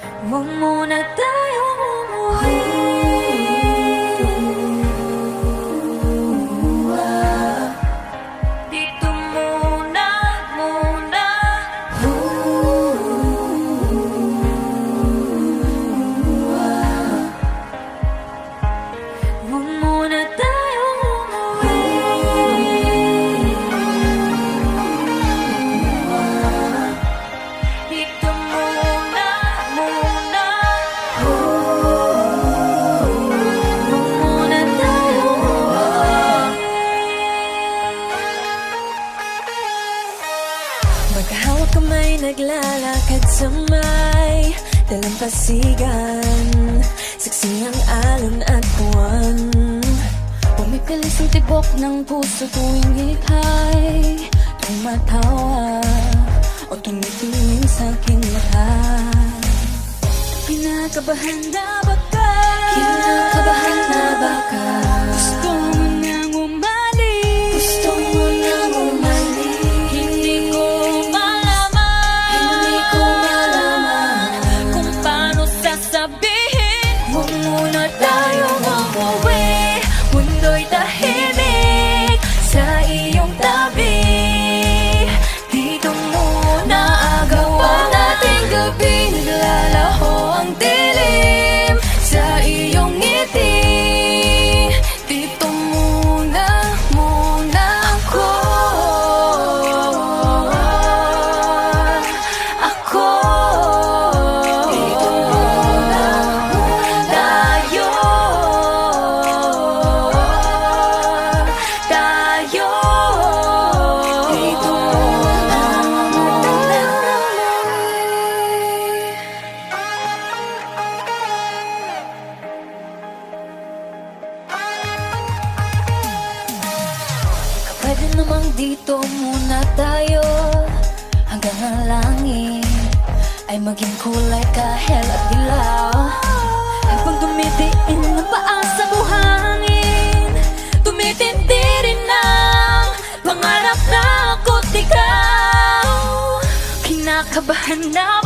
Huwag muna tayong umuwi. Dito muna, muna. Huwag muna tayong umuwi. Dito muna, muna. Huwag muna tayong umuwi. Magkahawak kamay, naglalakad sa may dalampasigan. Saksi ang alon at buwan. Pumipilis ang tibok ng puso tuwing ika'y tumatawa o tumitingin sa aking mata. Kinakabahan na ba ka? Kinakabahan na ba ka? Gusto mo nang umalis? Gusto mo nang umalis? Hindi ko malaman. Hindi ko malaman Kung paano sasabihin. Huwag muna tayong umuwi. Mundo'y tahimik sa iyong tabi. Dito muna agaw ang ating gabi. Naglalaho ang dilim sa iyong ngiti. Dito muna, muna ako. Ako. Dito muna, tayo. Tayo. Dito muna, muna. Pwede namang dito muna tayo hanggang ang langit ay maging kulay kahel at dilaw. Habang tumitiin ang paa sa buhangin, tumitindi rin ang pangarap na ako't ikaw. Kinakabahan na